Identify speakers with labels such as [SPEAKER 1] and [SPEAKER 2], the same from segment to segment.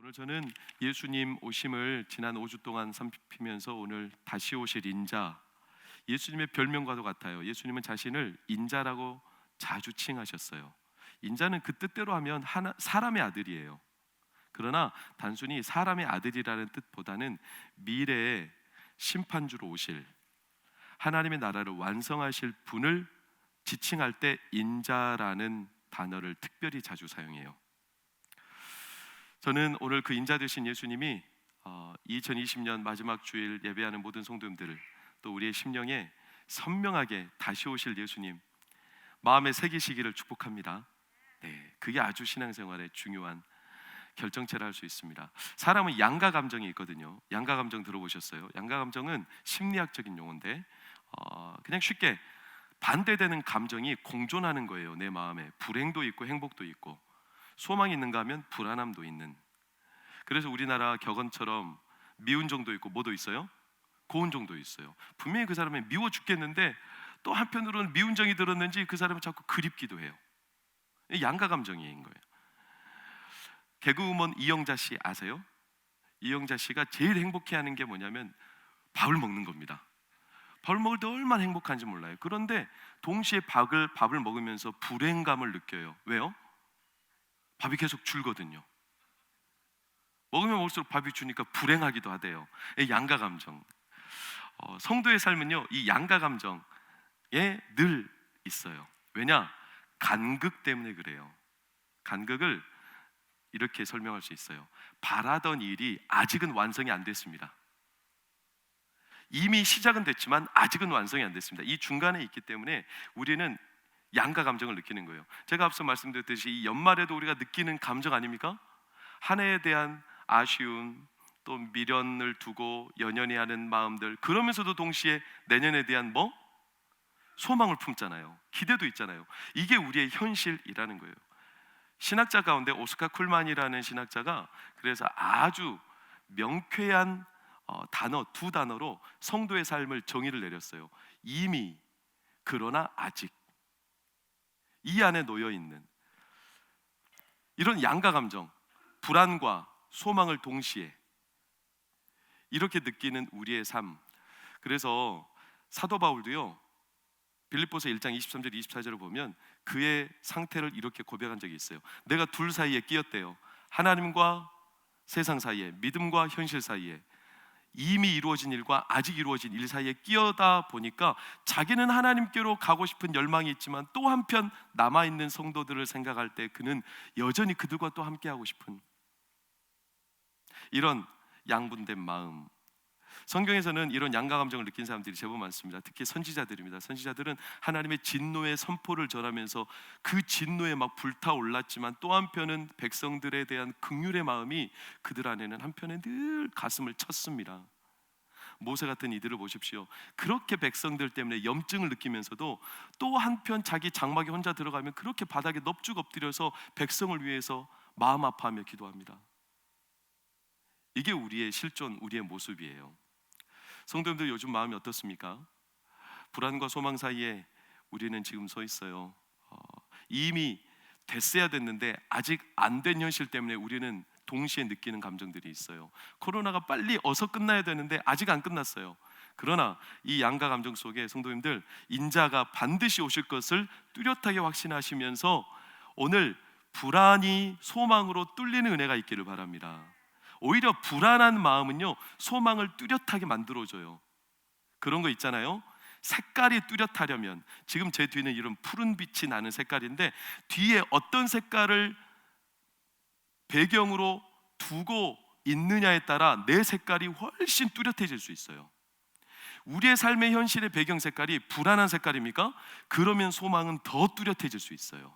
[SPEAKER 1] 오늘 저는 예수님 오심을 지난 5주 동안 살피면서 오늘 다시 오실 인자, 예수님의 별명과도 같아요. 예수님은 자신을 인자라고 자주 칭하셨어요. 인자는 그 뜻대로 하면 사람의 아들이에요. 그러나 단순히 사람의 아들이라는 뜻보다는 미래의 심판주로 오실 하나님의 나라를 완성하실 분을 지칭할 때 인자라는 단어를 특별히 자주 사용해요. 저는 오늘 그 인자 되신 예수님이 2020년 마지막 주일 예배하는 모든 성도님들을, 또 우리의 심령에 선명하게 다시 오실 예수님 마음에 새기시기를 축복합니다. 네, 그게 아주 신앙생활의 중요한 결정체를 할 수 있습니다. 사람은 양가 감정이 있거든요. 양가 감정 들어보셨어요? 양가 감정은 심리학적인 용어인데 그냥 쉽게 반대되는 감정이 공존하는 거예요. 내 마음에 불행도 있고 행복도 있고 소망이 있는가 하면 불안함도 있는. 그래서 우리나라 격언처럼 미운 정도 있고 뭐도 있어요? 고운 정도 있어요. 분명히 그 사람이 미워 죽겠는데 또 한편으로는 미운 정이 들었는지 그 사람은 자꾸 그립기도 해요. 양가 감정인 거예요. 개그우먼 이영자 씨 아세요? 이영자 씨가 제일 행복해하는 게 뭐냐면 밥을 먹는 겁니다. 밥을 먹을 때 얼마나 행복한지 몰라요. 그런데 동시에 밥을 먹으면서 불행감을 느껴요. 왜요? 밥이 계속 줄거든요. 먹으면 먹을수록 밥이 주니까 불행하기도 하대요. 양가 감정. 성도의 삶은요, 이 양가 감정에 늘 있어요. 왜냐? 간극 때문에 그래요. 간극을 이렇게 설명할 수 있어요. 바라던 일이 아직은 완성이 안 됐습니다. 이미 시작은 됐지만 아직은 완성이 안 됐습니다. 이 중간에 있기 때문에 우리는 양가 감정을 느끼는 거예요. 제가 앞서 말씀드렸듯이 이 연말에도 우리가 느끼는 감정 아닙니까? 한 해에 대한 아쉬움, 또 미련을 두고 연연해 하는 마음들, 그러면서도 동시에 내년에 대한 소망을 품잖아요. 기대도 있잖아요. 이게 우리의 현실이라는 거예요. 신학자 가운데 오스카 쿨만이라는 신학자가 그래서 아주 명쾌한 두 단어로 성도의 삶을 정의를 내렸어요. 이미, 그러나 아직. 이 안에 놓여 있는 이런 양가 감정, 불안과 소망을 동시에 이렇게 느끼는 우리의 삶. 그래서 사도 바울도요, 빌립보서 1장 23절 24절을 보면 그의 상태를 이렇게 고백한 적이 있어요. 내가 둘 사이에 끼었대요. 하나님과 세상 사이에, 믿음과 현실 사이에, 이미 이루어진 일과 아직 이루어진 일 사이에 끼어다 보니까 자기는 하나님께로 가고 싶은 열망이 있지만 또 한편 남아있는 성도들을 생각할 때 그는 여전히 그들과 또 함께하고 싶은 이런 양분된 마음. 성경에서는 이런 양가 감정을 느낀 사람들이 제법 많습니다. 특히 선지자들입니다. 선지자들은 하나님의 진노의 선포를 전하면서 그 진노에 막 불타올랐지만 또 한편은 백성들에 대한 긍휼의 마음이 그들 안에는 한편에 늘 가슴을 쳤습니다. 모세 같은 이들을 보십시오. 그렇게 백성들 때문에 염증을 느끼면서도 또 한편 자기 장막에 혼자 들어가면 그렇게 바닥에 넙죽 엎드려서 백성을 위해서 마음 아파하며 기도합니다. 이게 우리의 실존, 우리의 모습이에요. 성도님들 요즘 마음이 어떻습니까? 불안과 소망 사이에 우리는 지금 서 있어요. 이미 됐어야 됐는데 아직 안 된 현실 때문에 우리는 동시에 느끼는 감정들이 있어요. 코로나가 빨리 어서 끝나야 되는데 아직 안 끝났어요. 그러나 이 양가 감정 속에 성도님들, 인자가 반드시 오실 것을 뚜렷하게 확신하시면서 오늘 불안이 소망으로 뚫리는 은혜가 있기를 바랍니다. 오히려 불안한 마음은요, 소망을 뚜렷하게 만들어줘요. 그런 거 있잖아요. 색깔이 뚜렷하려면, 지금 제 뒤는 이런 푸른 빛이 나는 색깔인데 뒤에 어떤 색깔을 배경으로 두고 있느냐에 따라 내 색깔이 훨씬 뚜렷해질 수 있어요. 우리의 삶의 현실의 배경 색깔이 불안한 색깔입니까? 그러면 소망은 더 뚜렷해질 수 있어요.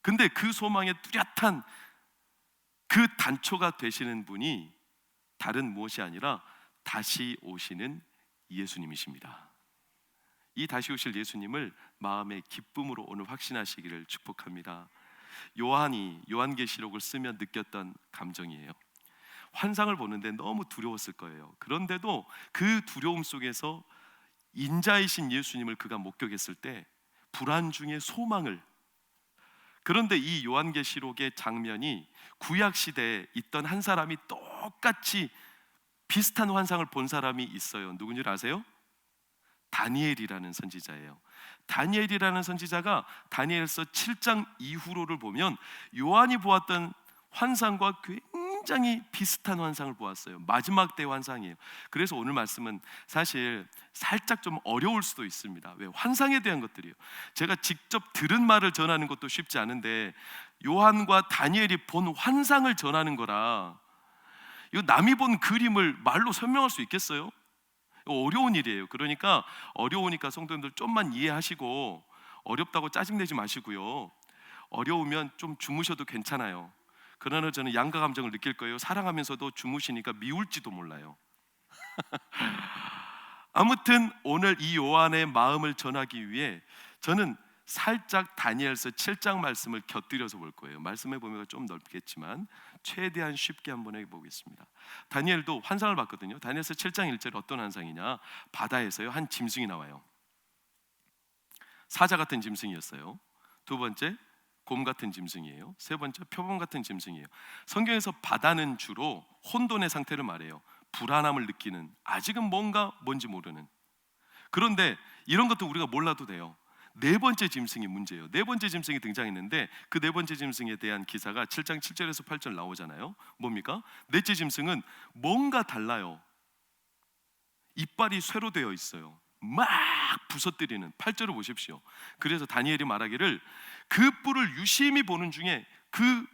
[SPEAKER 1] 근데 그 소망의 뚜렷한 그 단초가 되시는 분이 다른 무엇이 아니라 다시 오시는 예수님이십니다. 이 다시 오실 예수님을 마음의 기쁨으로 오늘 확신하시기를 축복합니다. 요한이 요한계시록을 쓰며 느꼈던 감정이에요. 환상을 보는데 너무 두려웠을 거예요. 그런데도 그 두려움 속에서 인자이신 예수님을 그가 목격했을 때 불안 중에 소망을, 그런데 이 요한계시록의 장면이 구약 시대에 있던 한 사람이 똑같이 비슷한 환상을 본 사람이 있어요. 누군지 아세요? 다니엘이라는 선지자예요. 다니엘이라는 선지자가 다니엘서 7장 이후로를 보면 요한이 보았던 환상과 굉장히 비슷한 환상을 보았어요. 마지막 때 환상이에요. 그래서 오늘 말씀은 사실 살짝 좀 어려울 수도 있습니다. 왜? 환상에 대한 것들이에요. 제가 직접 들은 말을 전하는 것도 쉽지 않은데 요한과 다니엘이 본 환상을 전하는 거라, 이거 남이 본 그림을 말로 설명할 수 있겠어요? 어려운 일이에요. 그러니까 어려우니까 성도님들 좀만 이해하시고, 어렵다고 짜증내지 마시고요. 어려우면 좀 주무셔도 괜찮아요. 그러나 저는 양가 감정을 느낄 거예요. 사랑하면서도 주무시니까 미울지도 몰라요. 아무튼 오늘 이 요한의 마음을 전하기 위해 저는 살짝 다니엘서 7장 말씀을 곁들여서 볼 거예요. 말씀해 보면 좀 넓겠지만 최대한 쉽게 한번 해보겠습니다. 다니엘도 환상을 봤거든요. 다니엘서 7장 1절에 어떤 환상이냐, 바다에서요 한 짐승이 나와요. 사자 같은 짐승이었어요. 두 번째 곰 같은 짐승이에요. 세 번째 표범 같은 짐승이에요. 성경에서 바다는 주로 혼돈의 상태를 말해요. 불안함을 느끼는, 아직은 뭔지 모르는. 그런데 이런 것도 우리가 몰라도 돼요. 네 번째 짐승이 문제예요. 네 번째 짐승이 등장했는데 그 네 번째 짐승에 대한 기사가 7장 7절에서 8절 나오잖아요. 뭡니까? 넷째 짐승은 뭔가 달라요. 이빨이 쇠로 되어 있어요. 막 부서뜨리는. 8절을 보십시오. 그래서 다니엘이 말하기를 그 뿔을 유심히 보는 중에 그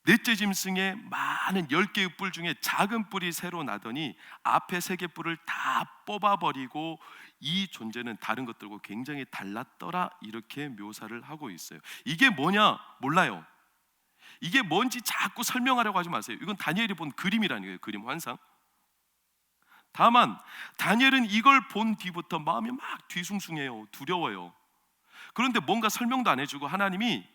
[SPEAKER 1] 넷째 짐승의 많은 10개의 뿔 중에 작은 뿔이 새로 나더니 앞에 3개 뿔을 다 뽑아버리고 이 존재는 다른 것들과 굉장히 달랐더라, 이렇게 묘사를 하고 있어요. 이게 뭐냐? 몰라요. 이게 뭔지 자꾸 설명하려고 하지 마세요. 이건 다니엘이 본 그림이라는 거예요. 그림, 환상. 다만 다니엘은 이걸 본 뒤부터 마음이 막 뒤숭숭해요. 두려워요. 그런데 뭔가 설명도 안 해주고 하나님이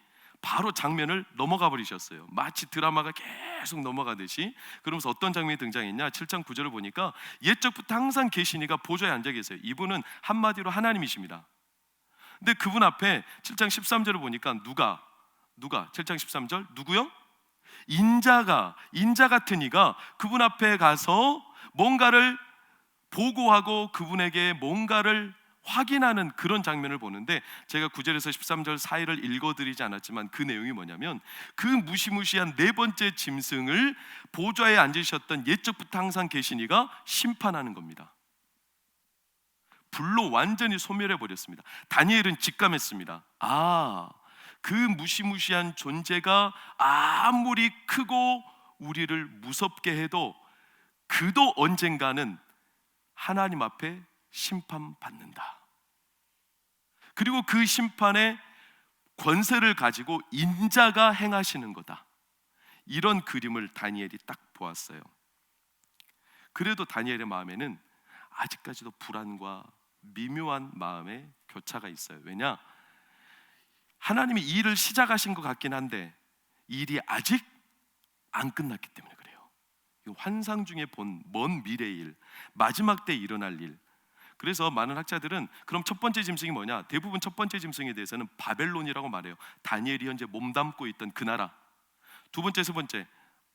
[SPEAKER 1] 바로 장면을 넘어가 버리셨어요. 마치 드라마가 계속 넘어가듯이. 그러면서 어떤 장면이 등장했냐, 7장 9절을 보니까 옛적부터 항상 계신 이가 보좌에 앉아 계세요. 이분은 한마디로 하나님이십니다. 근데 그분 앞에 7장 13절을 보니까 누가 7장 13절 누구요? 인자 같은 이가 그분 앞에 가서 뭔가를 보고하고 그분에게 뭔가를 확인하는 그런 장면을 보는데, 제가 9절에서 13절 사이를 읽어드리지 않았지만 그 내용이 뭐냐면, 그 무시무시한 네 번째 짐승을 보좌에 앉으셨던 옛적부터 항상 계신 이가 심판하는 겁니다. 불로 완전히 소멸해 버렸습니다. 다니엘은 직감했습니다. 그 무시무시한 존재가 아무리 크고 우리를 무섭게 해도 그도 언젠가는 하나님 앞에 심판받는다. 그리고 그 심판의 권세를 가지고 인자가 행하시는 거다. 이런 그림을 다니엘이 딱 보았어요. 그래도 다니엘의 마음에는 아직까지도 불안과 미묘한 마음의 교차가 있어요. 왜냐? 하나님이 이 일을 시작하신 것 같긴 한데 이 일이 아직 안 끝났기 때문에 그래요. 환상 중에 본 먼 미래의 일, 마지막 때 일어날 일. 그래서 많은 학자들은 그럼 첫 번째 짐승이 뭐냐? 대부분 첫 번째 짐승에 대해서는 바벨론이라고 말해요. 다니엘이 현재 몸담고 있던 그 나라. 두 번째, 세 번째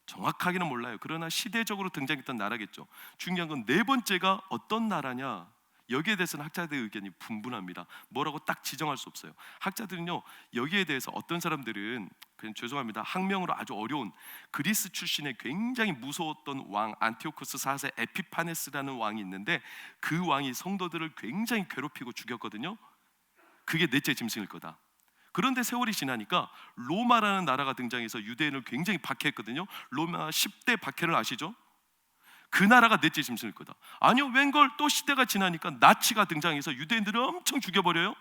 [SPEAKER 1] 정확하게는 몰라요. 그러나 시대적으로 등장했던 나라겠죠. 중요한 건 네 번째가 어떤 나라냐? 여기에 대해서는 학자들의 의견이 분분합니다. 뭐라고 딱 지정할 수 없어요. 학자들은요, 여기에 대해서 어떤 사람들은 그냥 죄송합니다, 학명으로 아주 어려운 그리스 출신의 굉장히 무서웠던 왕 안티오코스 4세 에피파네스라는 왕이 있는데 그 왕이 성도들을 굉장히 괴롭히고 죽였거든요. 그게 넷째 짐승일 거다. 그런데 세월이 지나니까 로마라는 나라가 등장해서 유대인을 굉장히 박해했거든요. 로마 10대 박해를 아시죠? 그 나라가 넷째 짐승일 거다. 아니요, 웬걸 또 시대가 지나니까 나치가 등장해서 유대인들을 엄청 죽여버려요.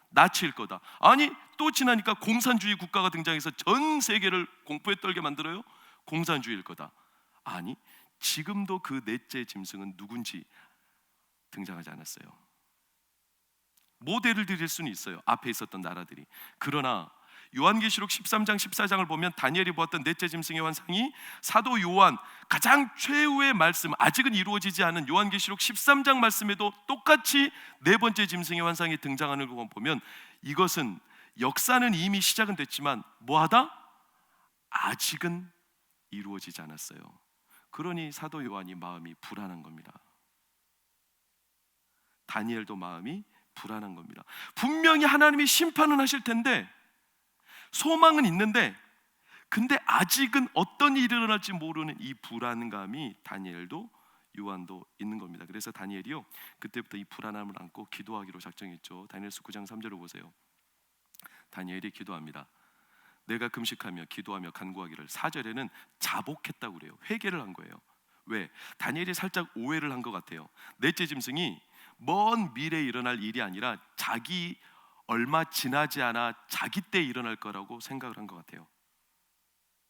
[SPEAKER 1] 나치일 거다. 아니, 또 지나니까 공산주의 국가가 등장해서 전 세계를 공포에 떨게 만들어요. 공산주의일 거다. 아니, 지금도 그 넷째 짐승은 누군지 등장하지 않았어요. 모델을 드릴 수는 있어요, 앞에 있었던 나라들이. 그러나 요한계시록 13장 14장을 보면 다니엘이 보았던 넷째 짐승의 환상이 사도 요한 가장 최후의 말씀, 아직은 이루어지지 않은 요한계시록 13장 말씀에도 똑같이 네 번째 짐승의 환상이 등장하는 걸 보면 이것은 역사는 이미 시작은 됐지만 뭐하다? 아직은 이루어지지 않았어요. 그러니 사도 요한이 마음이 불안한 겁니다. 다니엘도 마음이 불안한 겁니다. 분명히 하나님이 심판은 하실 텐데, 소망은 있는데, 근데 아직은 어떤 일이 일어날지 모르는 이 불안감이 다니엘도 요한도 있는 겁니다. 그래서 다니엘이요, 그때부터 이 불안함을 안고 기도하기로 작정했죠. 다니엘서 9장 3절을 보세요. 다니엘이 기도합니다. 내가 금식하며 기도하며 간구하기를. 4절에는 자복했다고 그래요. 회개를 한 거예요. 왜? 다니엘이 살짝 오해를 한 것 같아요. 넷째 짐승이 먼 미래에 일어날 일이 아니라 자기 얼마 지나지 않아 자기 때 일어날 거라고 생각을 한 것 같아요.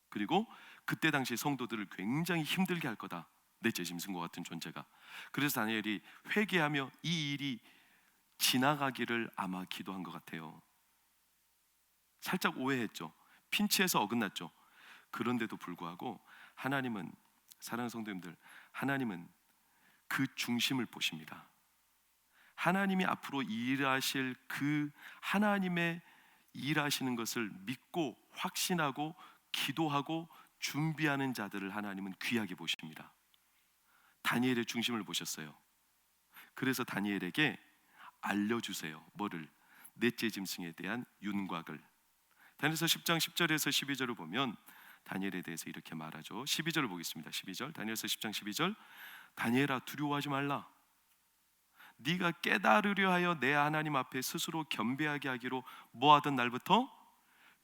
[SPEAKER 1] 그리고 그때 당시 성도들을 굉장히 힘들게 할 거다, 넷째 짐승과 같은 존재가. 그래서 다니엘이 회개하며 이 일이 지나가기를 아마 기도한 것 같아요. 살짝 오해했죠. 핀치에서 어긋났죠. 그런데도 불구하고 하나님은, 사랑하는 성도님들, 하나님은 그 중심을 보십니다. 하나님이 앞으로 일하실 그 하나님의 일하시는 것을 믿고 확신하고 기도하고 준비하는 자들을 하나님은 귀하게 보십니다. 다니엘의 중심을 보셨어요. 그래서 다니엘에게 알려주세요. 뭐를? 넷째 짐승에 대한 윤곽을. 다니엘서 10장 10절에서 12절을 보면 다니엘에 대해서 이렇게 말하죠. 12절을 보겠습니다. 12절, 다니엘서 10장 12절. 다니엘아, 두려워하지 말라. 네가 깨달으려 하여 내 하나님 앞에 스스로 겸비하게 하기로 뭐하던 날부터,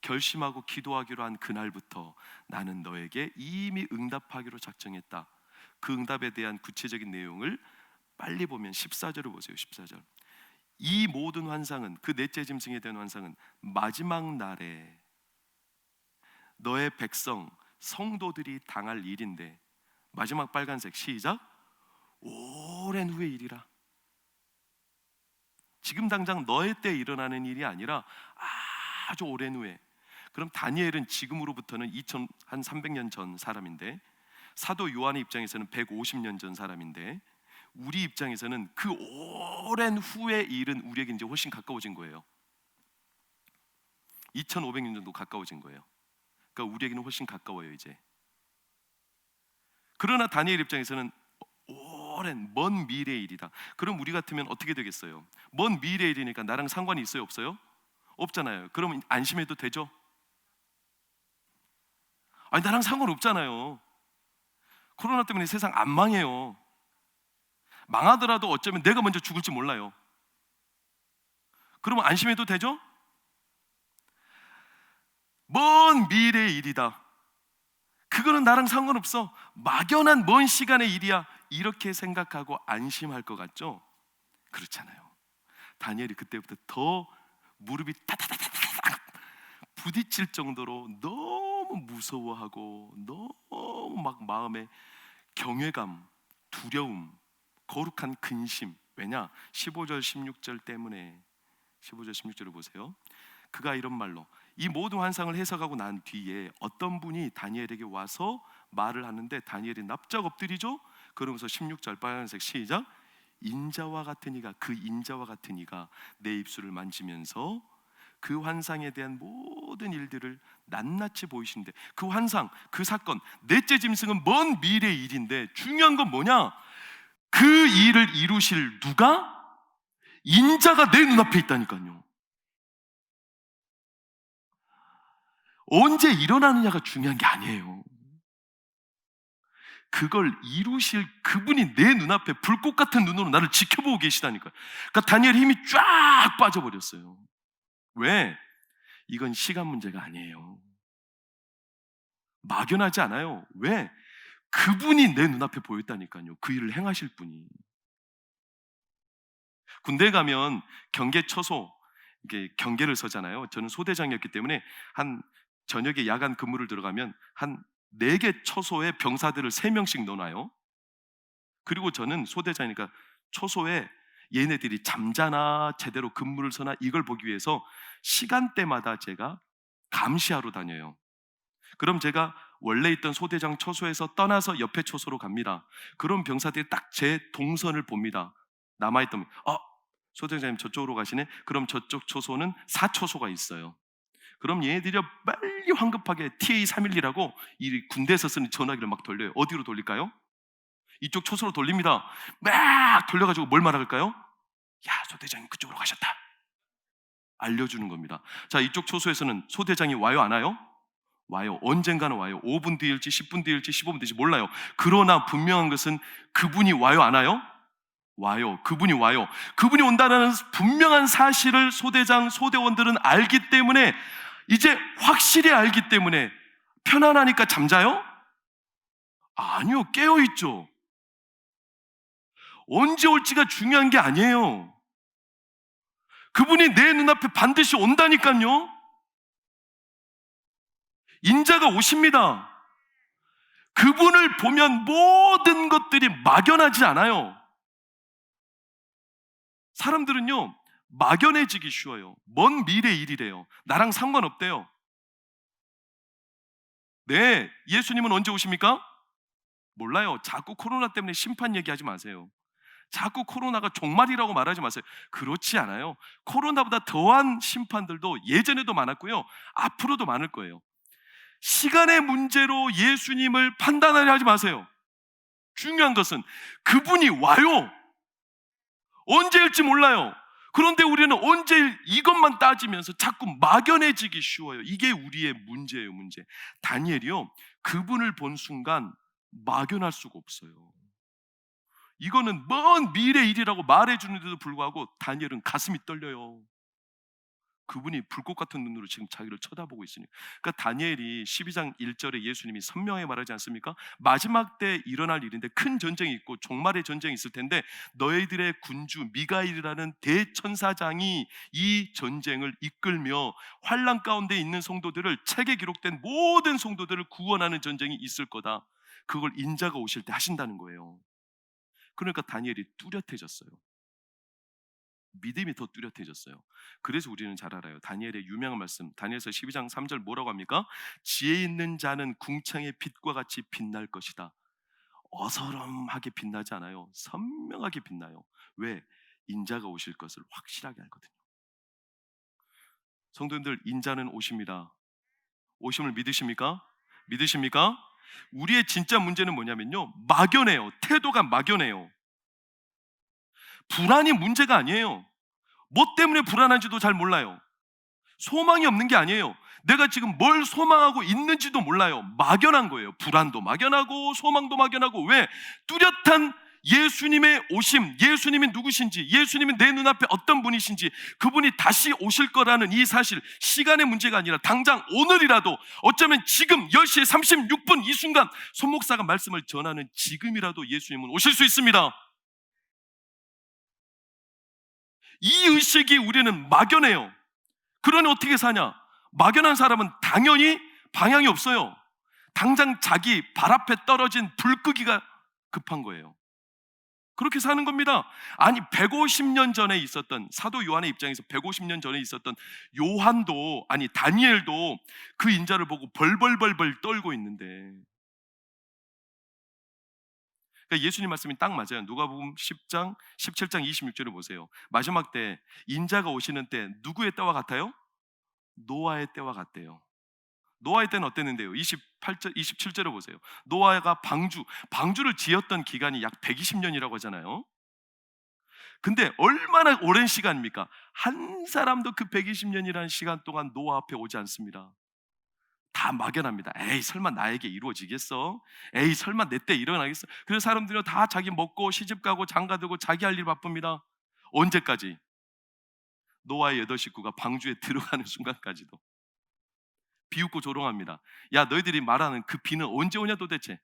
[SPEAKER 1] 결심하고 기도하기로 한 그날부터 나는 너에게 이미 응답하기로 작정했다. 그 응답에 대한 구체적인 내용을 빨리 보면 14절을 보세요. 14절. 이 모든 환상은, 그 넷째 짐승에 대한 환상은 마지막 날에 너의 백성 성도들이 당할 일인데, 마지막 빨간색 시작. 오랜 후의 일이라. 지금 당장 너의 때 일어나는 일이 아니라 아주 오랜 후에. 그럼 다니엘은 지금으로부터는 2300년 전 사람인데, 사도 요한의 입장에서는 150년 전 사람인데, 우리 입장에서는 그 오랜 후의 일은 우리에게 이제 훨씬 가까워진 거예요. 2500년 정도 가까워진 거예요. 그러니까 우리에게는 훨씬 가까워요 이제. 그러나 다니엘 입장에서는 오랜 먼 미래의 일이다. 그럼 우리 같으면 어떻게 되겠어요? 먼 미래의 일이니까 나랑 상관이 있어요, 없어요? 없잖아요. 그러면 안심해도 되죠? 아니, 나랑 상관없잖아요. 코로나 때문에 세상 안 망해요. 망하더라도 어쩌면 내가 먼저 죽을지 몰라요. 그러면 안심해도 되죠? 먼 미래의 일이다. 그거는 나랑 상관없어. 막연한 먼 시간의 일이야. 이렇게 생각하고 안심할 것 같죠? 그렇잖아요. 다니엘이 그때부터 더 무릎이 따다다다닥 부딪힐 정도로 너무 무서워하고 너무 막 마음에 경외감, 두려움, 거룩한 근심. 왜냐? 15절 16절 때문에. 15절 16절을 보세요. 그가 이런 말로, 이 모든 환상을 해석하고 난 뒤에 어떤 분이 다니엘에게 와서 말을 하는데, 다니엘이 납작 엎드리죠. 그러면서 16절 빨간색 시작. 인자와 같은 이가, 그 인자와 같은 이가 내 입술을 만지면서 그 환상에 대한 모든 일들을 낱낱이 보이신데, 그 환상, 그 사건, 넷째 짐승은 먼 미래의 일인데 중요한 건 뭐냐? 그 일을 이루실 누가? 인자가 내 눈앞에 있다니까요. 언제 일어나느냐가 중요한 게 아니에요. 그걸 이루실 그분이 내 눈앞에 불꽃 같은 눈으로 나를 지켜보고 계시다니까요. 그러니까 다니엘 힘이 쫙 빠져버렸어요. 왜? 이건 시간 문제가 아니에요. 막연하지 않아요. 왜? 그분이 내 눈앞에 보였다니까요. 그 일을 행하실 분이. 군대 가면 경계 처소, 이게 경계를 서잖아요. 저는 소대장이었기 때문에 한 저녁에 야간 근무를 들어가면 한 4개 처소에 병사들을 3명씩 넣어놔요. 그리고 저는 소대장이니까 초소에 얘네들이 잠자나 제대로 근무를 서나 이걸 보기 위해서 시간대마다 제가 감시하러 다녀요. 그럼 제가 원래 있던 소대장 초소에서 떠나서 옆에 초소로 갑니다. 그럼 병사들이 딱 제 동선을 봅니다. 남아있던 소대장님 저쪽으로 가시네? 그럼 저쪽 초소는 4초소가 있어요. 그럼 얘네들이 빨리 황급하게 TA312라고 이 군대에서 쓰는 전화기를 막 돌려요. 어디로 돌릴까요? 이쪽 초소로 돌립니다. 막 돌려가지고 뭘 말할까요? 야, 소대장님 그쪽으로 가셨다. 알려주는 겁니다. 자, 이쪽 초소에서는 소대장이 와요, 안 와요? 와요. 언젠가는 와요. 5분 뒤일지 10분 뒤일지 15분 뒤일지 몰라요. 그러나 분명한 것은 그분이 와요, 안 와요? 와요. 그분이 와요. 그분이 온다는 분명한 사실을 소대장, 소대원들은 알기 때문에, 이제 확실히 알기 때문에 편안하니까 잠자요? 아니요. 깨어있죠. 언제 올지가 중요한 게 아니에요. 그분이 내 눈앞에 반드시 온다니까요. 인자가 오십니다. 그분을 보면 모든 것들이 막연하지 않아요. 사람들은요, 막연해지기 쉬워요. 먼 미래 일이래요. 나랑 상관없대요. 네, 예수님은 언제 오십니까? 몰라요. 자꾸 코로나 때문에 심판 얘기하지 마세요. 자꾸 코로나가 종말이라고 말하지 마세요. 그렇지 않아요. 코로나보다 더한 심판들도 예전에도 많았고요, 앞으로도 많을 거예요. 시간의 문제로 예수님을 판단하려 하지 마세요. 중요한 것은 그분이 와요. 언제일지 몰라요. 그런데 우리는 언제일 이것만 따지면서 자꾸 막연해지기 쉬워요. 이게 우리의 문제예요, 문제. 다니엘이요, 그분을 본 순간 막연할 수가 없어요. 이거는 먼 미래 일이라고 말해주는데도 불구하고 다니엘은 가슴이 떨려요. 그분이 불꽃 같은 눈으로 지금 자기를 쳐다보고 있으니까. 그러니까 다니엘이 12장 1절에 예수님이 선명하게 말하지 않습니까? 마지막 때 일어날 일인데 큰 전쟁이 있고 종말의 전쟁이 있을 텐데 너희들의 군주 미가일이라는 대천사장이 이 전쟁을 이끌며 환난 가운데 있는 성도들을, 책에 기록된 모든 성도들을 구원하는 전쟁이 있을 거다. 그걸 인자가 오실 때 하신다는 거예요. 그러니까 다니엘이 뚜렷해졌어요. 믿음이 더 뚜렷해졌어요. 그래서 우리는 잘 알아요. 다니엘의 유명한 말씀, 다니엘서 12장 3절 뭐라고 합니까? 지혜 있는 자는 궁창의 빛과 같이 빛날 것이다. 어서럼하게 빛나지 않아요. 선명하게 빛나요. 왜? 인자가 오실 것을 확실하게 알거든요. 성도님들, 인자는 오십니다. 오심을 믿으십니까? 믿으십니까? 우리의 진짜 문제는 뭐냐면요, 막연해요. 태도가 막연해요. 불안이 문제가 아니에요. 뭐 때문에 불안한지도 잘 몰라요. 소망이 없는 게 아니에요. 내가 지금 뭘 소망하고 있는지도 몰라요. 막연한 거예요. 불안도 막연하고 소망도 막연하고. 왜? 뚜렷한 예수님의 오심, 예수님이 누구신지, 예수님이 내 눈앞에 어떤 분이신지, 그분이 다시 오실 거라는 이 사실, 시간의 문제가 아니라 당장 오늘이라도, 어쩌면 지금 10시 36분 이 순간 손목사가 말씀을 전하는 지금이라도 예수님은 오실 수 있습니다. 이 의식이 우리는 막연해요. 그러니 어떻게 사냐? 막연한 사람은 당연히 방향이 없어요. 당장 자기 발 앞에 떨어진 불 끄기가 급한 거예요. 그렇게 사는 겁니다. 아니, 150년 전에 있었던, 사도 요한의 입장에서 150년 전에 있었던 요한도, 아니 다니엘도 그 인자를 보고 벌벌벌벌 떨고 있는데, 그러니까 예수님 말씀이 딱 맞아요. 누가복음 10장 17장 26절을 보세요. 마지막 때 인자가 오시는 때 누구의 때와 같아요? 노아의 때와 같대요. 노아의 때는 어땠는데요? 28절, 27절을 보세요. 노아가 방주를 지었던 기간이 약 120년이라고 하잖아요. 근데 얼마나 오랜 시간입니까? 한 사람도 그 120년이라는 시간 동안 노아 앞에 오지 않습니다. 다 막연합니다. 에이, 설마 나에게 이루어지겠어? 에이, 설마 내 때 일어나겠어? 그래서 사람들은 다 자기 먹고 시집가고 장가들고 자기 할 일 바쁩니다. 언제까지? 노아의 8 식구가 방주에 들어가는 순간까지도 비웃고 조롱합니다. 야, 너희들이 말하는 그 비는 언제 오냐 도대체?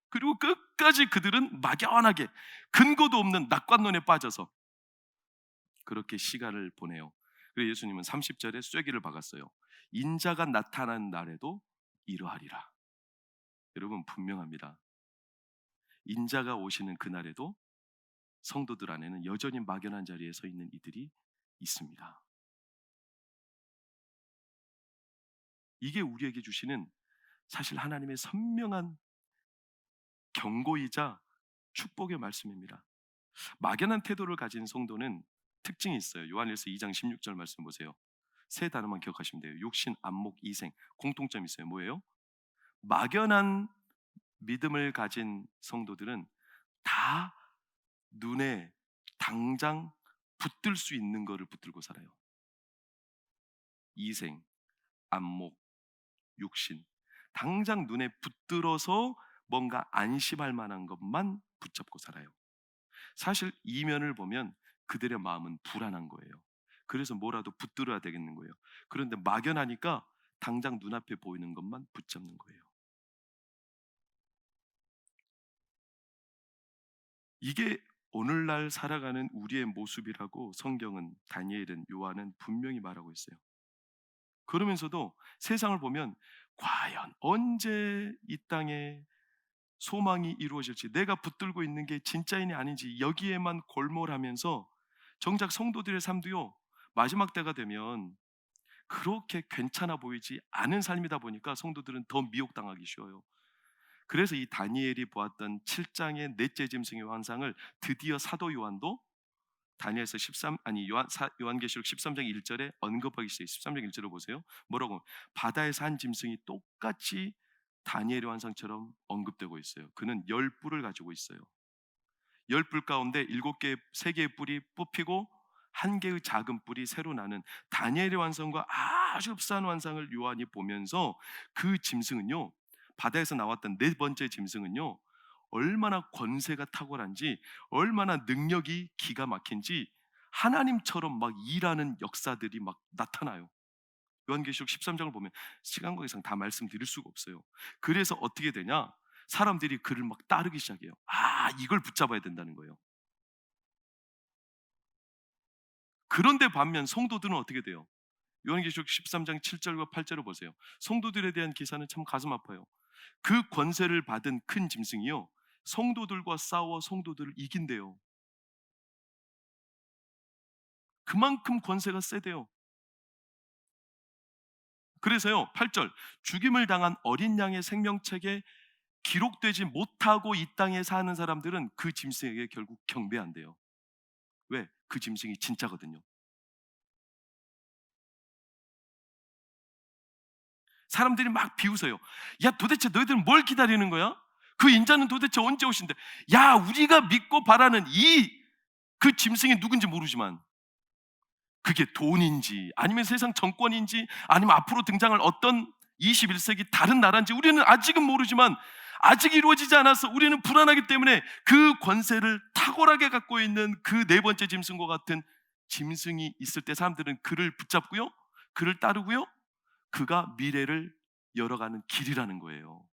[SPEAKER 1] 그리고 끝까지 그들은 막연하게 근거도 없는 낙관론에 빠져서 그렇게 시간을 보내요. 그래서 예수님은 30절에 쐐기를 박았어요. 인자가 나타난 날에도 이러하리라. 여러분, 분명합니다. 인자가 오시는 그날에도 성도들 안에는 여전히 막연한 자리에 서 있는 이들이 있습니다. 이게 우리에게 주시는 사실 하나님의 선명한 경고이자 축복의 말씀입니다. 막연한 태도를 가진 성도는 특징이 있어요. 요한일서 2장 16절 말씀 보세요. 세 단어만 기억하시면 돼요. 육신, 안목, 이생. 공통점이 있어요. 뭐예요? 막연한 믿음을 가진 성도들은 다 눈에 당장 붙들 수 있는 거를 붙들고 살아요. 이생, 안목, 육신. 당장 눈에 붙들어서 뭔가 안심할 만한 것만 붙잡고 살아요. 사실 이면을 보면 그들의 마음은 불안한 거예요. 그래서 뭐라도 붙들어야 되겠는 거예요. 그런데 막연하니까 당장 눈앞에 보이는 것만 붙잡는 거예요. 이게 오늘날 살아가는 우리의 모습이라고 성경은, 다니엘은, 요한은 분명히 말하고 있어요. 그러면서도 세상을 보면 과연 언제 이 땅에 소망이 이루어질지, 내가 붙들고 있는 게 진짜인지 아닌지 여기에만 골몰하면서 정작 성도들의 삶도요, 마지막 때가 되면 그렇게 괜찮아 보이지 않은 삶이다 보니까 성도들은 더 미혹당하기 쉬워요. 그래서 이 다니엘이 보았던 7장의 넷째 짐승의 환상을 드디어 사도 요한도 다니엘서 13 아니 요한계시록 13장 1절에 언급하기 시작해요. 13장 1절을 보세요. 뭐라고? 바다에서 한 짐승이 똑같이 다니엘의 환상처럼 언급되고 있어요. 그는 10뿔을 가지고 있어요. 10뿔 가운데 7개, 3개의 뿔이 뽑히고 1개의 작은 뿔이 새로 나는 다니엘의 환상과 아주 흡사한 환상을 요한이 보면서 그 짐승은요, 바다에서 나왔던 네 번째 짐승은요, 얼마나 권세가 탁월한지, 얼마나 능력이 기가 막힌지 하나님처럼 막 일하는 역사들이 막 나타나요. 요한계시록 13장을 보면 시간 관계상 다 말씀드릴 수가 없어요. 그래서 어떻게 되냐? 사람들이 그를 막 따르기 시작해요. 아, 이걸 붙잡아야 된다는 거예요. 그런데 반면 성도들은 어떻게 돼요? 요한계시록 13장 7절과 8절을 보세요. 성도들에 대한 기사는 참 가슴 아파요. 그 권세를 받은 큰 짐승이요, 성도들과 싸워 성도들을 이긴대요. 그만큼 권세가 세대요. 그래서요, 8절, 죽임을 당한 어린 양의 생명책에 기록되지 못하고 이 땅에 사는 사람들은 그 짐승에게 결국 경배한대요. 왜? 그 짐승이 진짜거든요. 사람들이 막 비웃어요. 야, 도대체 너희들은 뭘 기다리는 거야? 그 인자는 도대체 언제 오신대? 야, 우리가 믿고 바라는 그 짐승이 누군지 모르지만 그게 돈인지 아니면 세상 정권인지 아니면 앞으로 등장할 어떤 21세기 다른 나라인지 우리는 아직은 모르지만, 아직 이루어지지 않아서 우리는 불안하기 때문에 그 권세를 탁월하게 갖고 있는 그 네 번째 짐승과 같은 짐승이 있을 때 사람들은 그를 붙잡고요, 그를 따르고요, 그가 미래를 열어가는 길이라는 거예요.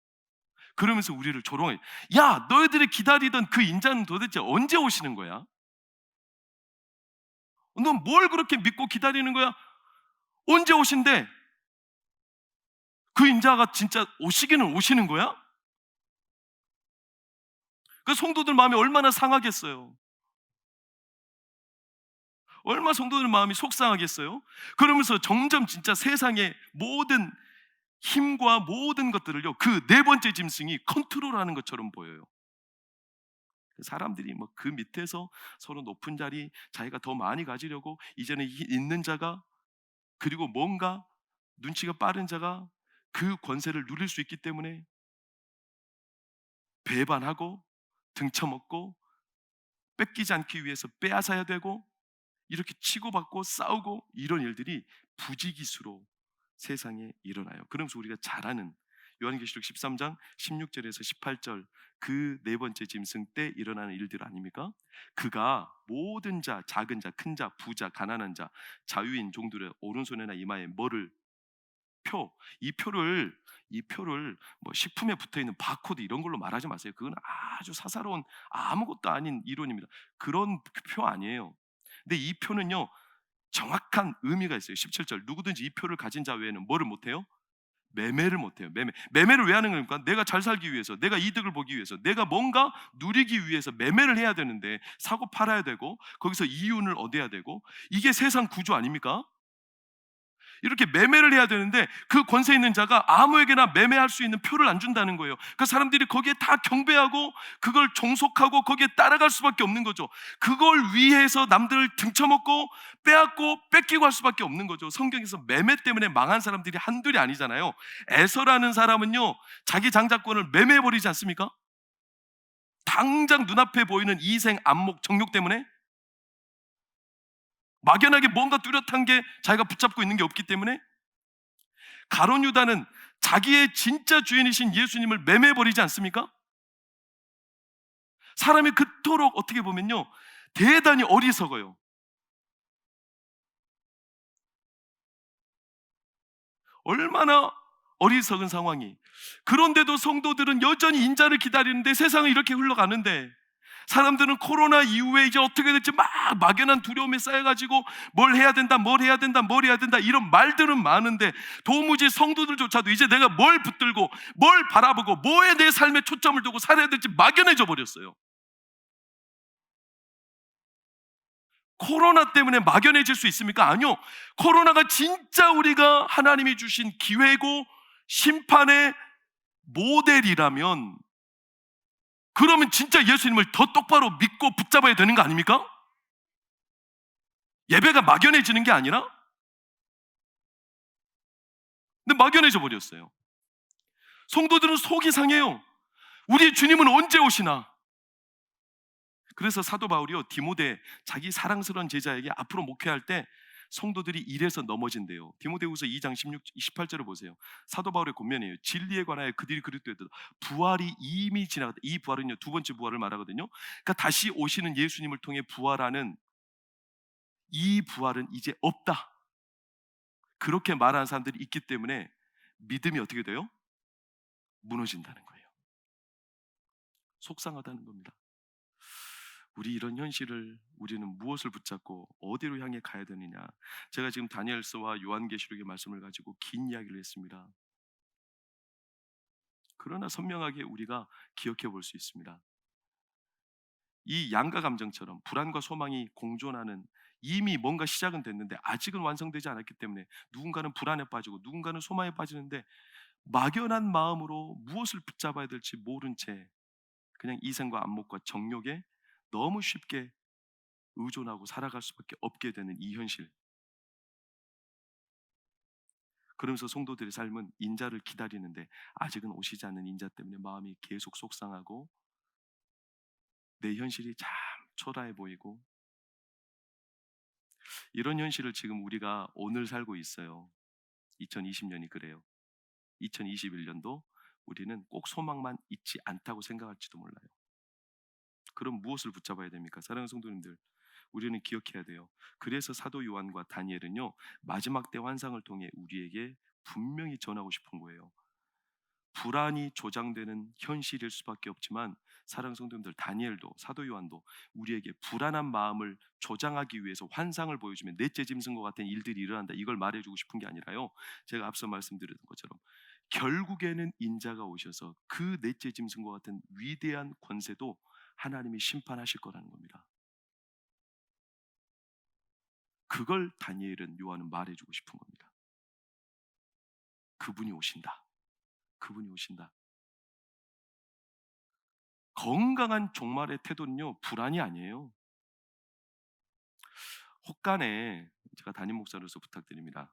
[SPEAKER 1] 그러면서 우리를 조롱해. 야, 너희들이 기다리던 그 인자는 도대체 언제 오시는 거야? 넌 뭘 그렇게 믿고 기다리는 거야? 언제 오신대? 그 인자가 진짜 오시기는 오시는 거야? 그 성도들 마음이 얼마나 상하겠어요. 얼마나 성도들 마음이 속상하겠어요. 그러면서 점점 진짜 세상의 모든 힘과 모든 것들을요, 그 네 번째 짐승이 컨트롤하는 것처럼 보여요. 사람들이 뭐 그 밑에서 서로 높은 자리, 자기가 더 많이 가지려고 이제는 있는 자가, 그리고 뭔가 눈치가 빠른 자가 그 권세를 누릴 수 있기 때문에 배반하고 등쳐먹고 뺏기지 않기 위해서 빼앗아야 되고 이렇게 치고받고 싸우고, 이런 일들이 부지기수로 세상에 일어나요. 그러면서 우리가 잘 아는 요한계시록 13장 16절에서 18절, 그 네 번째 짐승 때 일어나는 일들 아닙니까? 그가 모든 자, 작은 자, 큰 자, 부자, 가난한 자, 자유인 종들의 오른손이나 이마에 뭐를, 이 표를 뭐 식품에 붙어있는 바코드 이런 걸로 말하지 마세요. 그건 아주 사사로운 아무것도 아닌 이론입니다. 그런 표 아니에요. 근데 이 표는요, 정확한 의미가 있어요. 17절, 누구든지 이 표를 가진 자 외에는 뭐를 못해요? 매매를 못해요. 매매를 왜 하는 겁니까? 내가 잘 살기 위해서, 내가 이득을 보기 위해서, 내가 뭔가 누리기 위해서 매매를 해야 되는데, 사고 팔아야 되고 거기서 이윤을 얻어야 되고, 이게 세상 구조 아닙니까? 이렇게 매매를 해야 되는데 그 권세 있는 자가 아무에게나 매매할 수 있는 표를 안 준다는 거예요. 그 사람들이 거기에 다 경배하고 그걸 종속하고 거기에 따라갈 수밖에 없는 거죠. 그걸 위해서 남들을 등쳐먹고 빼앗고 뺏기고 할 수밖에 없는 거죠. 성경에서 매매 때문에 망한 사람들이 한둘이 아니잖아요. 에서라는 사람은요, 자기 장자권을 매매해버리지 않습니까? 당장 눈앞에 보이는 이생, 안목, 정욕 때문에 막연하게 뭔가 뚜렷한 게 자기가 붙잡고 있는 게 없기 때문에, 가룟 유다는 자기의 진짜 주인이신 예수님을 매매해버리지 않습니까? 사람이 그토록 어떻게 보면요, 대단히 어리석어요. 얼마나 어리석은 상황이. 그런데도 성도들은 여전히 인자를 기다리는데, 세상은 이렇게 흘러가는데, 사람들은 코로나 이후에 이제 어떻게 될지 막 막연한 두려움에 쌓여가지고 뭘 해야 된다, 뭘 해야 된다, 뭘 해야 된다, 이런 말들은 많은데 도무지 성도들조차도 이제 내가 뭘 붙들고 뭘 바라보고 뭐에 내 삶에 초점을 두고 살아야 될지 막연해져 버렸어요. 코로나 때문에 막연해질 수 있습니까? 아니요. 코로나가 진짜 우리가 하나님이 주신 기회고 심판의 모델이라면, 그러면 진짜 예수님을 더 똑바로 믿고 붙잡아야 되는 거 아닙니까? 예배가 막연해지는 게 아니라. 근데 막연해져 버렸어요. 성도들은 속이 상해요. 우리 주님은 언제 오시나? 그래서 사도 바울이요, 디모데, 자기 사랑스러운 제자에게 앞으로 목회할 때 성도들이 이래서 넘어진대요. 디모데후서 2장 28절을 보세요. 사도 바울의 권면이에요. 진리에 관하여 그들이 그릇되다 부활이 이미 지나갔다. 이 부활은요, 두 번째 부활을 말하거든요. 그러니까 다시 오시는 예수님을 통해 부활하는 이 부활은 이제 없다, 그렇게 말하는 사람들이 있기 때문에 믿음이 어떻게 돼요? 무너진다는 거예요. 속상하다는 겁니다. 우리 이런 현실을, 우리는 무엇을 붙잡고 어디로 향해 가야 되느냐. 제가 지금 다니엘서와 요한계시록의 말씀을 가지고 긴 이야기를 했습니다. 그러나 선명하게 우리가 기억해 볼 수 있습니다. 이 양가 감정처럼 불안과 소망이 공존하는, 이미 뭔가 시작은 됐는데 아직은 완성되지 않았기 때문에 누군가는 불안에 빠지고 누군가는 소망에 빠지는데, 막연한 마음으로 무엇을 붙잡아야 될지 모른 채 그냥 이생과 안목과 정욕에 너무 쉽게 의존하고 살아갈 수밖에 없게 되는 이 현실. 그러면서 성도들의 삶은 인자를 기다리는데 아직은 오시지 않는 인자 때문에 마음이 계속 속상하고 내 현실이 참 초라해 보이고, 이런 현실을 지금 우리가 오늘 살고 있어요. 2020년이 그래요. 2021년도 우리는 꼭 소망만 있지 않다고 생각할지도 몰라요. 그럼 무엇을 붙잡아야 됩니까? 사랑하는 성도님들, 우리는 기억해야 돼요. 그래서 사도 요한과 다니엘은요, 마지막 때 환상을 통해 우리에게 분명히 전하고 싶은 거예요. 불안이 조장되는 현실일 수밖에 없지만, 사랑하는 성도님들, 다니엘도 사도 요한도 우리에게 불안한 마음을 조장하기 위해서 환상을 보여주면 넷째 짐승과 같은 일들이 일어난다, 이걸 말해주고 싶은 게 아니라요, 제가 앞서 말씀드렸던 것처럼 결국에는 인자가 오셔서 그 넷째 짐승과 같은 위대한 권세도 하나님이 심판하실 거라는 겁니다. 그걸 다니엘은, 요한은 말해주고 싶은 겁니다. 그분이 오신다. 그분이 오신다. 건강한 종말의 태도는요, 불안이 아니에요. 혹간에 제가 담임 목사로서 부탁드립니다.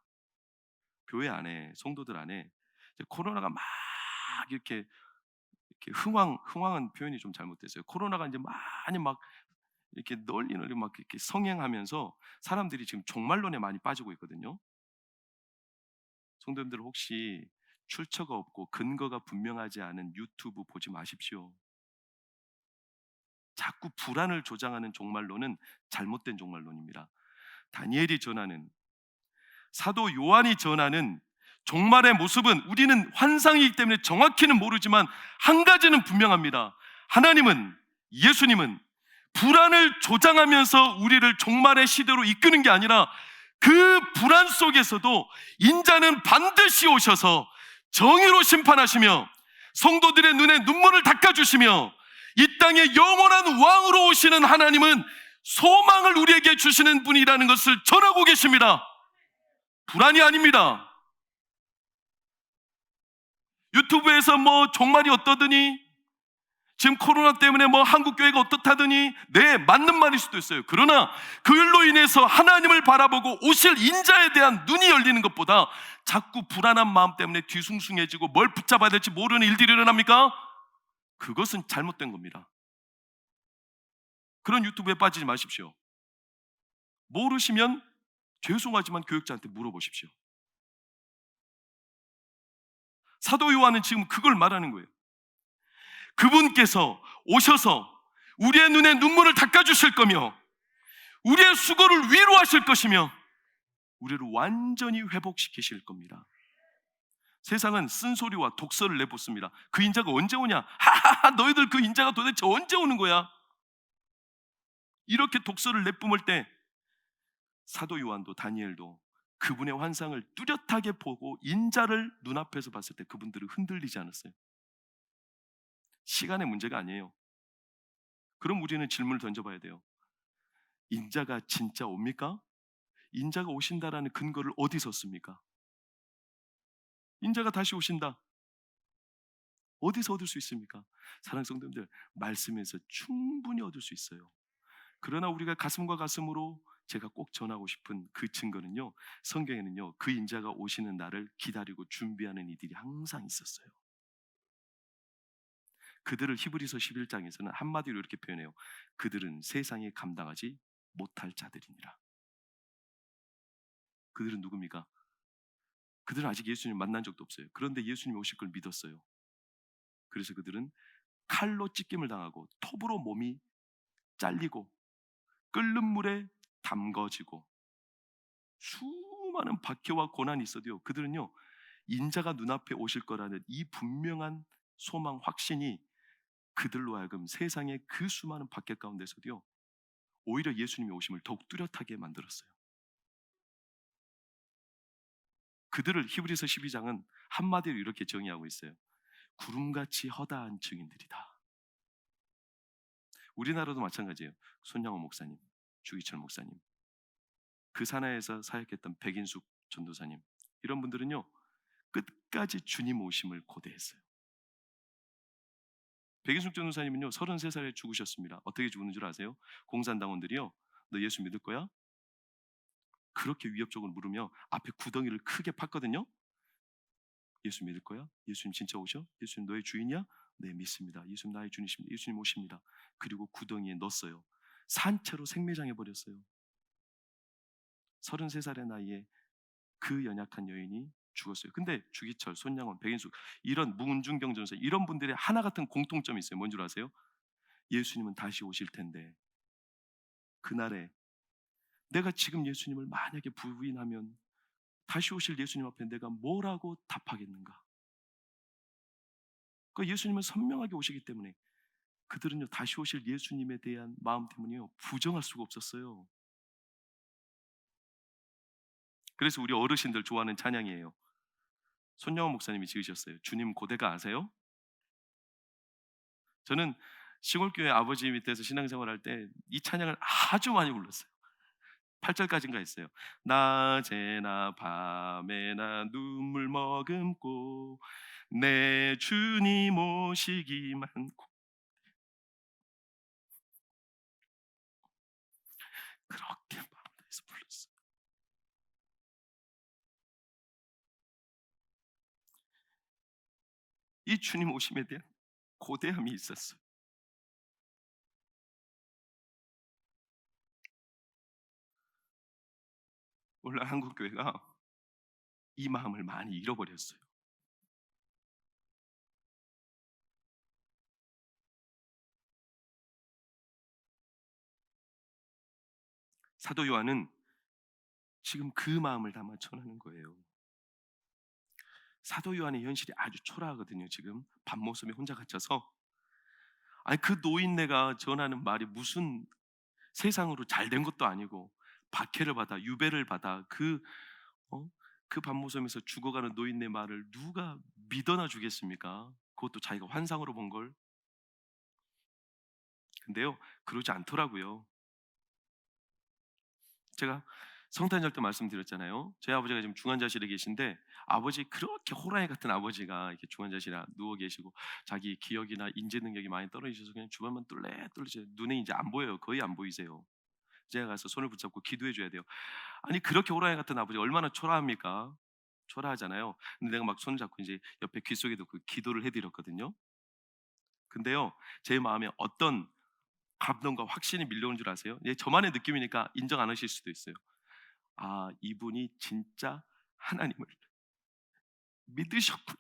[SPEAKER 1] 교회 안에, 성도들 안에 코로나가 막 이렇게 흥황은 표현이 좀 잘못됐어요. 코로나가 이제 많이 막 이렇게 널리 막 이렇게 성행하면서 사람들이 지금 종말론에 많이 빠지고 있거든요. 성도님들, 혹시 출처가 없고 근거가 분명하지 않은 유튜브 보지 마십시오. 자꾸 불안을 조장하는 종말론은 잘못된 종말론입니다. 다니엘이 전하는, 사도 요한이 전하는 종말의 모습은 우리는 환상이기 때문에 정확히는 모르지만 한 가지는 분명합니다. 하나님은, 예수님은 불안을 조장하면서 우리를 종말의 시대로 이끄는 게 아니라 그 불안 속에서도 인자는 반드시 오셔서 정의로 심판하시며 성도들의 눈에 눈물을 닦아주시며 이 땅에 영원한 왕으로 오시는 하나님은 소망을 우리에게 주시는 분이라는 것을 전하고 계십니다. 불안이 아닙니다. 유튜브에서 뭐 종말이 어떠더니, 지금 코로나 때문에 뭐 한국 교회가 어떻다더니, 네, 맞는 말일 수도 있어요. 그러나 그 일로 인해서 하나님을 바라보고 오실 인자에 대한 눈이 열리는 것보다 자꾸 불안한 마음 때문에 뒤숭숭해지고 뭘 붙잡아야 될지 모르는 일들이 일어납니까? 그것은 잘못된 겁니다. 그런 유튜브에 빠지지 마십시오. 모르시면 죄송하지만 교육자한테 물어보십시오. 사도 요한은 지금 그걸 말하는 거예요. 그분께서 오셔서 우리의 눈에 눈물을 닦아주실 거며 우리의 수고를 위로하실 것이며 우리를 완전히 회복시키실 겁니다. 세상은 쓴소리와 독설을 내붙습니다. 그 인자가 언제 오냐? 하하하, 너희들 그 인자가 도대체 언제 오는 거야? 이렇게 독설을 내뿜을 때 사도 요한도 다니엘도 그분의 환상을 뚜렷하게 보고 인자를 눈앞에서 봤을 때 그분들은 흔들리지 않았어요. 시간의 문제가 아니에요. 그럼 우리는 질문을 던져봐야 돼요. 인자가 진짜 옵니까? 인자가 오신다라는 근거를 어디서 씁니까? 인자가 다시 오신다. 어디서 얻을 수 있습니까? 사랑하는 성도님들, 말씀에서 충분히 얻을 수 있어요. 그러나 우리가 가슴과 가슴으로 제가 꼭 전하고 싶은 그 증거는요, 성경에는요, 그 인자가 오시는 날을 기다리고 준비하는 이들이 항상 있었어요. 그들을 히브리서 11장에서는 한마디로 이렇게 표현해요. 그들은 세상에 감당하지 못할 자들이니라. 그들은 누굽니까? 그들은 아직 예수님 만난 적도 없어요. 그런데 예수님 오실 걸 믿었어요. 그래서 그들은 칼로 찢김을 당하고 톱으로 몸이 잘리고 끓는 물에 담궈지고 수많은 박해와 고난이 있어도요, 그들은요, 인자가 눈앞에 오실 거라는 이 분명한 소망, 확신이 그들로 하여금 세상의 그 수많은 박해 가운데서도요, 오히려 예수님의 오심을 더욱 뚜렷하게 만들었어요. 그들을 히브리서 12장은 한마디로 이렇게 정의하고 있어요. 구름같이 허다한 증인들이다. 우리나라도 마찬가지예요. 손양호 목사님, 주기철 목사님, 그 산하에서 사역했던 백인숙 전도사님, 이런 분들은요, 끝까지 주님 오심을 고대했어요. 백인숙 전도사님은요, 33살에 죽으셨습니다. 어떻게 죽는 줄 아세요? 공산당원들이요, 너 예수 믿을 거야? 그렇게 위협적으로 물으며 앞에 구덩이를 크게 팠거든요. 예수 믿을 거야? 예수님 진짜 오셔? 예수님 너의 주인이야? 네, 믿습니다. 예수님 나의 주님이십니다. 예수님 오십니다. 그리고 구덩이에 넣었어요. 산채로 생매장해 버렸어요. 33살의 나이에 그 연약한 여인이 죽었어요. 근데 주기철, 손양원, 백인숙, 이런 문중경 전사, 이런 분들의 하나 같은 공통점이 있어요. 뭔 줄 아세요? 예수님은 다시 오실 텐데 그날에 내가 지금 예수님을 만약에 부인하면 다시 오실 예수님 앞에 내가 뭐라고 답하겠는가? 그러니까 예수님은 선명하게 오시기 때문에 그들은요, 다시 오실 예수님에 대한 마음 때문에요, 부정할 수가 없었어요. 그래서 우리 어르신들 좋아하는 찬양이에요. 손영원 목사님이 지으셨어요. 주님 고대가 아세요? 저는 시골교회 아버지 밑에서 신앙생활할 때 이 찬양을 아주 많이 불렀어요. 8절까지인가 했어요. 낮에나 밤에나 눈물 머금고 내 주님 오시기만. 그렇게 마음을 다해서 불렀어요. 이 주님 오심에 대한 고대함이 있었어요. 오늘날 한국 교회가 이 마음을 많이 잃어버렸어요. 사도 요한은 지금 그 마음을 담아 전하는 거예요. 사도 요한의 현실이 아주 초라하거든요. 지금 밤모섬에 혼자 갇혀서, 아니 그 노인네가 전하는 말이 무슨 세상으로 잘된 것도 아니고 박해를 받아 유배를 받아 그 밤모섬에서 죽어가는 노인네 말을 누가 믿어나 주겠습니까? 그것도 자기가 환상으로 본 걸. 근데요, 그러지 않더라고요. 제가 성탄절 때 말씀드렸잖아요. 저희 아버지가 지금 중환자실에 계신데 아버지 그렇게 호랑이 같은 아버지가 이렇게 중환자실에 누워 계시고 자기 기억이나 인지 능력이 많이 떨어지셔서 그냥 주변만 뚫레뚫레 눈에 이제 안 보여요. 거의 안 보이세요. 제가 가서 손을 붙잡고 기도해 줘야 돼요. 아니 그렇게 호랑이 같은 아버지 얼마나 초라합니까? 초라하잖아요. 근데 내가 막 손을 잡고 이제 옆에 귀 속에도 그 기도를 해드렸거든요. 근데요 제 마음에 어떤 감동과 확신이 밀려오는 줄 아세요? 예, 저만의 느낌이니까 인정 안 하실 수도 있어요. 아, 이분이 진짜 하나님을 믿으셨구나.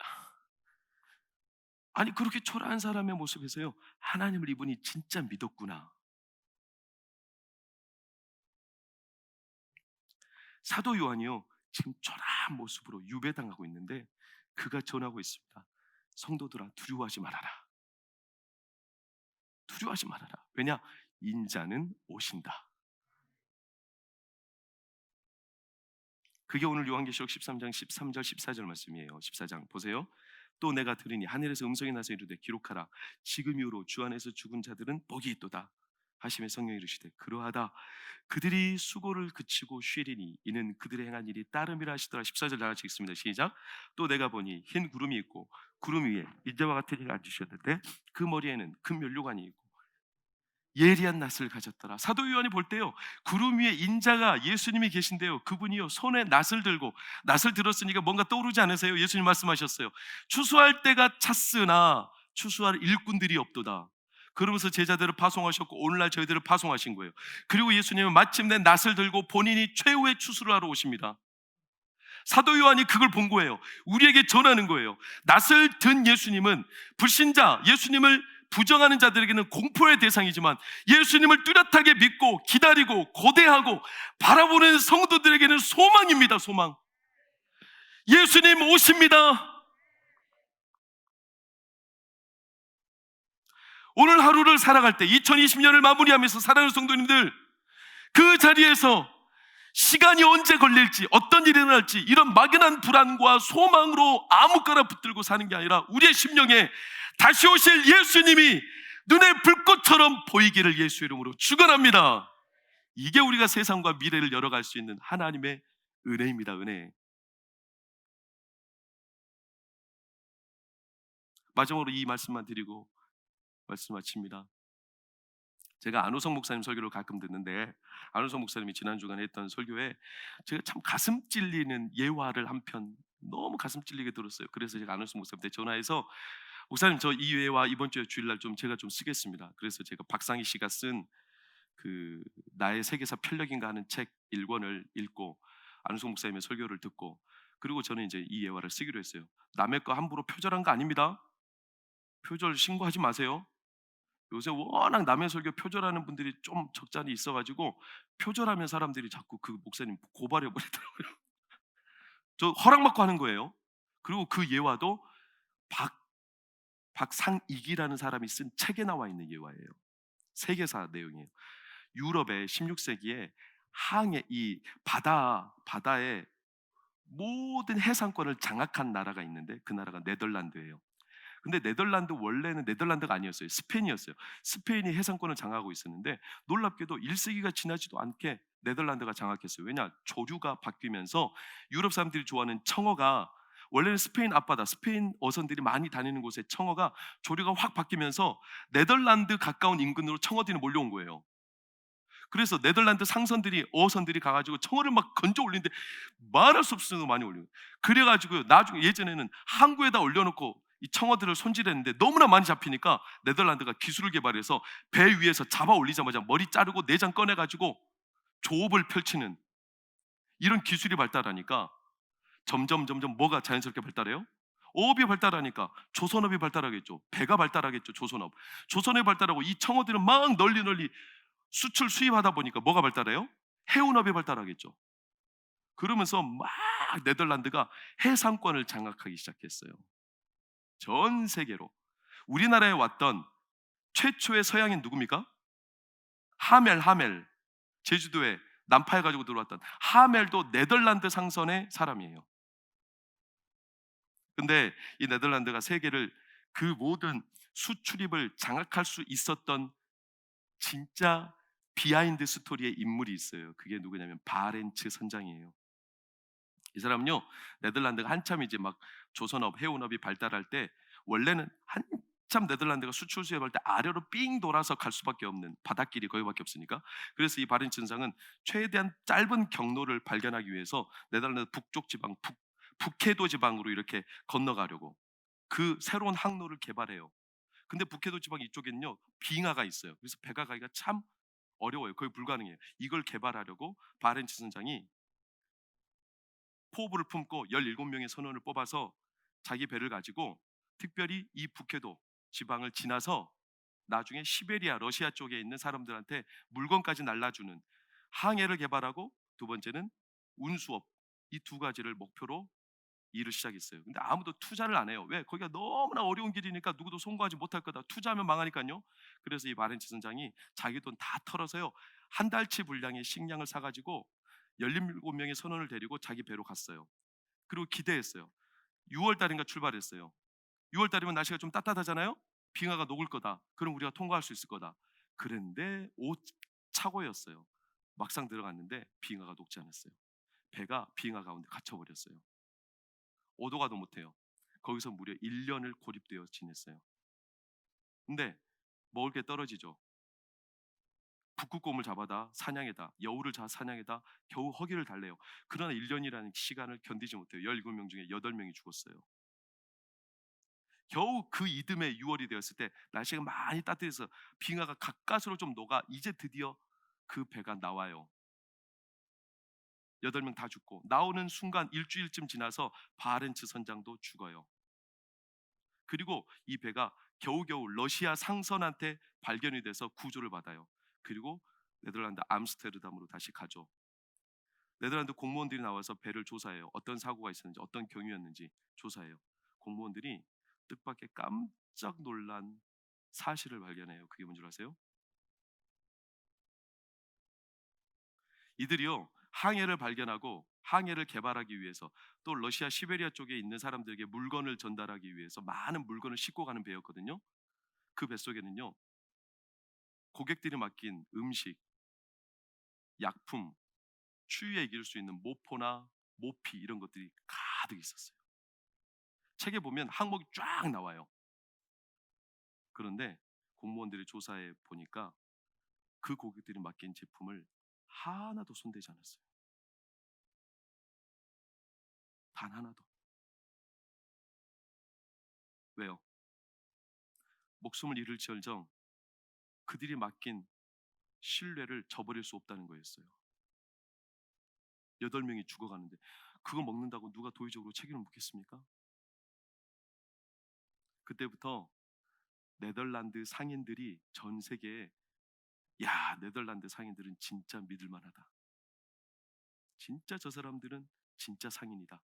[SPEAKER 1] 아니 그렇게 초라한 사람의 모습에서요 하나님을 이분이 진짜 믿었구나. 사도 요한이요 지금 초라한 모습으로 유배당하고 있는데 그가 전하고 있습니다. 성도들아 두려워하지 말아라. 두려워하지 말아라. 왜냐? 인자는 오신다. 그게 오늘 요한계시록 13장 13절 14절 말씀이에요. 14장 보세요. 또 내가 들으니 하늘에서 음성이 나서 이르되 기록하라. 지금 이후로 주 안에서 죽은 자들은 복이 있도다. 하심에 성령이 이르시되 그러하다. 그들이 수고를 그치고 쉬리니 이는 그들의 행한 일이 따름이라 하시더라. 14절 다 같이 읽습니다. 시작. 또 내가 보니 흰 구름이 있고 구름 위에 인자와 같은 이가 앉으셨는데 그 머리에는 금 면류관이 있고 예리한 낫을 가졌더라. 사도 요한이 볼 때요 구름 위에 인자가 예수님이 계신데요 그분이요 손에 낫을 들고 낫을 들었으니까 뭔가 떠오르지 않으세요? 예수님 말씀하셨어요. 추수할 때가 찼으나 추수할 일꾼들이 없도다. 그러면서 제자들을 파송하셨고 오늘날 저희들을 파송하신 거예요. 그리고 예수님은 마침내 낫을 들고 본인이 최후의 추수를 하러 오십니다. 사도 요한이 그걸 본 거예요. 우리에게 전하는 거예요. 낫을 든 예수님은 불신자, 예수님을 부정하는 자들에게는 공포의 대상이지만 예수님을 뚜렷하게 믿고 기다리고 고대하고 바라보는 성도들에게는 소망입니다. 소망. 예수님 오십니다. 오늘 하루를 살아갈 때 2020년을 마무리하면서 사랑하는 성도님들 그 자리에서 시간이 언제 걸릴지 어떤 일이 일어날지 이런 막연한 불안과 소망으로 아무거나 붙들고 사는 게 아니라 우리의 심령에 다시 오실 예수님이 눈에 불꽃처럼 보이기를 예수 이름으로 축원합니다. 이게 우리가 세상과 미래를 열어갈 수 있는 하나님의 은혜입니다. 은혜. 마지막으로 이 말씀만 드리고 말씀 마칩니다. 제가 안호성 목사님 설교를 가끔 듣는데 안호성 목사님이 지난 주간에 했던 설교에 제가 참 가슴 찔리는 예화를 한 편 너무 가슴 찔리게 들었어요. 그래서 제가 안호성 목사님한테 전화해서 목사님 저 이 예화 이번 주에 주일날 좀 제가 좀 쓰겠습니다. 그래서 제가 박상희 씨가 쓴 그 나의 세계사 편력인가 하는 책 1권을 읽고 안호성 목사님의 설교를 듣고 그리고 저는 이제 이 예화를 쓰기로 했어요. 남의 거 함부로 표절한 거 아닙니다. 표절 신고하지 마세요. 요새 워낙 남의 설교 표절하는 분들이 좀 적잖이 있어가지고 표절하면 사람들이 자꾸 그 목사님 고발해버리더라고요. 저 허락받고 하는 거예요. 그리고 그 예화도 박상익이라는 사람이 쓴 책에 나와 있는 예화예요. 세계사 내용이에요. 유럽의 16세기에 항해 이 바다에 모든 해상권을 장악한 나라가 있는데 그 나라가 네덜란드예요. 근데 네덜란드 원래는 네덜란드가 아니었어요. 스페인이었어요. 스페인이 해상권을 장악하고 있었는데 놀랍게도 1세기가 지나지도 않게 네덜란드가 장악했어요. 왜냐? 조류가 바뀌면서 유럽 사람들이 좋아하는 청어가 원래는 스페인 앞바다, 스페인 어선들이 많이 다니는 곳에 청어가 조류가 확 바뀌면서 네덜란드 가까운 인근으로 청어들이 몰려온 거예요. 그래서 네덜란드 상선들이 어선들이 가가지고 청어를 막 건져 올리는데 말할 수 없을 정도로 많이 올려요. 그래가지고 나중에 예전에는 항구에다 올려놓고 이 청어들을 손질했는데 너무나 많이 잡히니까 네덜란드가 기술을 개발해서 배 위에서 잡아 올리자마자 머리 자르고 내장 꺼내가지고 조업을 펼치는 이런 기술이 발달하니까 점점 뭐가 자연스럽게 발달해요? 어업이 발달하니까 조선업이 발달하겠죠. 배가 발달하겠죠. 조선업이 발달하고 이 청어들은 막 널리 수출 수입하다 보니까 뭐가 발달해요? 해운업이 발달하겠죠. 그러면서 막 네덜란드가 해상권을 장악하기 시작했어요. 전 세계로. 우리나라에 왔던 최초의 서양인 누굽니까? 하멜. 제주도에 난파해 가지고 들어왔던 하멜도 네덜란드 상선의 사람이에요. 근데 이 네덜란드가 세계를 그 모든 수출입을 장악할 수 있었던 진짜 비하인드 스토리의 인물이 있어요. 그게 누구냐면 바렌츠 선장이에요. 이 사람은요, 네덜란드가 한참 이제 막 조선업, 해운업이 발달할 때, 원래는 한참 네덜란드가 수출 수입할 때 아래로 삥 돌아서 갈 수밖에 없는, 바닷길이 거기밖에 없으니까. 그래서 이 바렌츠 선장은 최대한 짧은 경로를 발견하기 위해서 네덜란드 북쪽 지방, 북해도 지방으로 이렇게 건너가려고 그 새로운 항로를 개발해요. 근데 북해도 지방 이쪽에는요, 빙하가 있어요. 그래서 배가 가기가 참 어려워요. 거의 불가능해요. 이걸 개발하려고 바렌츠 선장이 포부를 품고 17명의 선원을 뽑아서 자기 배를 가지고 특별히 이 북해도 지방을 지나서 나중에 시베리아, 러시아 쪽에 있는 사람들한테 물건까지 날라주는 항해를 개발하고, 두 번째는 운수업, 이 두 가지를 목표로 일을 시작했어요. 근데 아무도 투자를 안 해요. 왜? 거기가 너무나 어려운 길이니까 누구도 송구하지 못할 거다. 투자하면 망하니까요. 그래서 이 바렌츠 선장이 자기 돈 다 털어서요, 한 달치 분량의 식량을 사가지고 17명의 선원을 데리고 자기 배로 갔어요. 그리고 기대했어요. 6월 달인가 출발했어요. 6월 달이면 날씨가 좀 따뜻하잖아요. 빙하가 녹을 거다. 그럼 우리가 통과할 수 있을 거다. 그런데 오차고였어요. 막상 들어갔는데 빙하가 녹지 않았어요. 배가 빙하 가운데 갇혀버렸어요. 오도가도 못해요. 거기서 무려 1년을 고립되어 지냈어요. 근데 먹을 게 떨어지죠. 북극곰을 잡아다 사냥해다, 여우를 사냥해다 겨우 허기를 달래요. 그러나 1년이라는 시간을 견디지 못해요. 17명 중에 8명이 죽었어요. 겨우 그 이듬해 6월이 되었을 때 날씨가 많이 따뜻해서 빙하가 가까스로 좀 녹아 이제 드디어 그 배가 나와요. 8명 다 죽고, 나오는 순간 일주일쯤 지나서 바렌츠 선장도 죽어요. 그리고 이 배가 겨우겨우 러시아 상선한테 발견이 돼서 구조를 받아요. 그리고 네덜란드 암스테르담으로 다시 가죠. 네덜란드 공무원들이 나와서 배를 조사해요. 어떤 사고가 있었는지, 어떤 경위였는지 조사해요. 공무원들이 뜻밖의 깜짝 놀란 사실을 발견해요. 그게 뭔지 아세요? 이들이요, 항해를 발견하고 항해를 개발하기 위해서, 또 러시아 시베리아 쪽에 있는 사람들에게 물건을 전달하기 위해서 많은 물건을 싣고 가는 배였거든요. 그 뱃속에는요, 고객들이 맡긴 음식, 약품, 추위에 이길 수 있는 모포나 모피, 이런 것들이 가득 있었어요. 책에 보면 항목이 쫙 나와요. 그런데 공무원들이 조사해 보니까 그 고객들이 맡긴 제품을 하나도 손대지 않았어요. 단 하나도. 왜요? 목숨을 잃을지언정 그들이 맡긴 신뢰를 저버릴 수 없다는 거였어요. 8명이 죽어가는데 그거 먹는다고 누가 도의적으로 책임을 묻겠습니까? 그때부터 네덜란드 상인들이 전 세계에, 야, 네덜란드 상인들은 진짜 믿을 만하다. 진짜 저 사람들은 진짜 상인이다.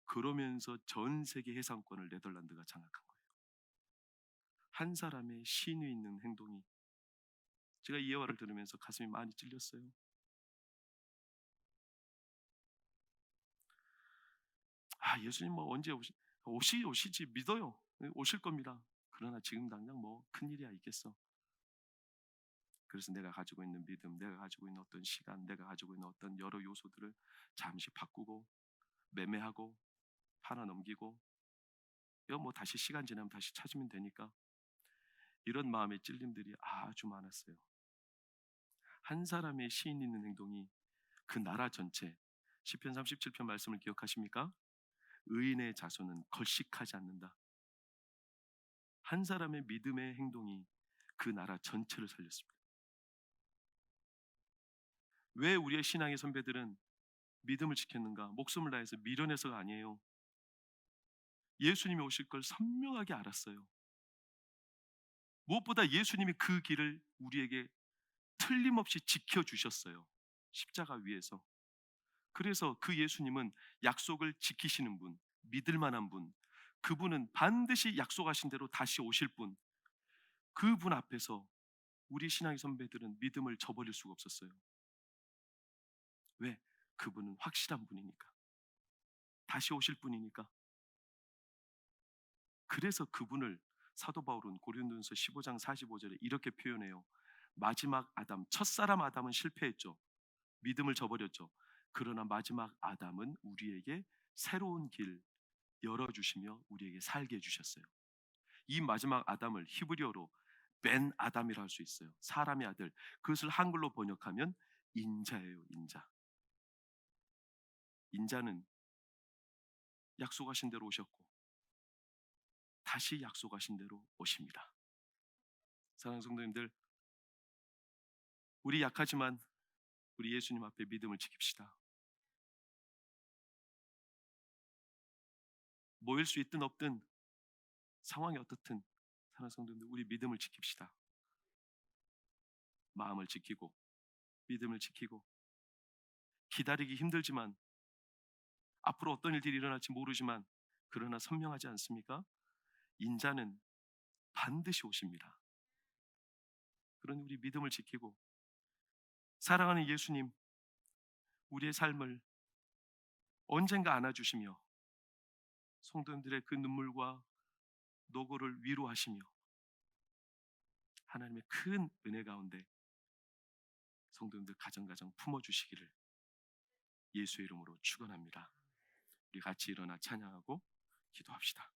[SPEAKER 1] 그러면서 전 세계 해상권을 네덜란드가 장악한 거예요. 한 사람의 신의 있는 행동이, 제가 이 예화를 들으면서 가슴이 많이 찔렸어요. 예수님 뭐 언제 오시지 믿어요. 오실 겁니다. 그러나 지금 당장 뭐 큰일이야 있겠어. 그래서 내가 가지고 있는 믿음, 내가 가지고 있는 어떤 시간, 내가 가지고 있는 어떤 여러 요소들을 잠시 바꾸고 매매하고 팔아 넘기고, 이거 뭐 다시 시간 지나면 다시 찾으면 되니까, 이런 마음의 찔림들이 아주 많았어요. 한 사람의 시인 있는 행동이 그 나라 전체, 시편 37편 말씀을 기억하십니까? 의인의 자손은 걸식하지 않는다. 한 사람의 믿음의 행동이 그 나라 전체를 살렸습니다. 왜 우리의 신앙의 선배들은 믿음을 지켰는가? 목숨을 다해서 밀어내서가 아니에요. 예수님이 오실 걸 선명하게 알았어요. 무엇보다 예수님이 그 길을 우리에게 틀림없이 지켜주셨어요. 십자가 위에서. 그래서 그 예수님은 약속을 지키시는 분, 믿을 만한 분, 그분은 반드시 약속하신 대로 다시 오실 분, 그분 앞에서 우리 신앙의 선배들은 믿음을 저버릴 수가 없었어요. 왜? 그분은 확실한 분이니까. 다시 오실 분이니까. 그래서 그분을 사도 바울은 고린도전서 15장 45절에 이렇게 표현해요. 마지막 아담, 첫사람 아담은 실패했죠. 믿음을 저버렸죠. 그러나 마지막 아담은 우리에게 새로운 길 열어주시며 우리에게 살게 해주셨어요. 이 마지막 아담을 히브리어로 벤 아담이라 할 수 있어요. 사람의 아들. 그것을 한글로 번역하면 인자예요. 인자. 인자는 약속하신 대로 오셨고 다시 약속하신 대로 오십니다. 사랑하는 성도님들, 우리 약하지만 우리 예수님 앞에 믿음을 지킵시다. 모일 수 있든 없든 상황이 어떻든 사랑하는 성도님들, 우리 믿음을 지킵시다. 마음을 지키고 믿음을 지키고, 기다리기 힘들지만 앞으로 어떤 일들이 일어날지 모르지만 그러나 선명하지 않습니까? 인자는 반드시 오십니다. 그러니 우리 믿음을 지키고, 사랑하는 예수님 우리의 삶을 언젠가 안아주시며 성도님들의 그 눈물과 노고를 위로하시며 하나님의 큰 은혜 가운데 성도님들 가정가정 품어주시기를 예수의 이름으로 축원합니다. 우리 같이 일어나 찬양하고 기도합시다.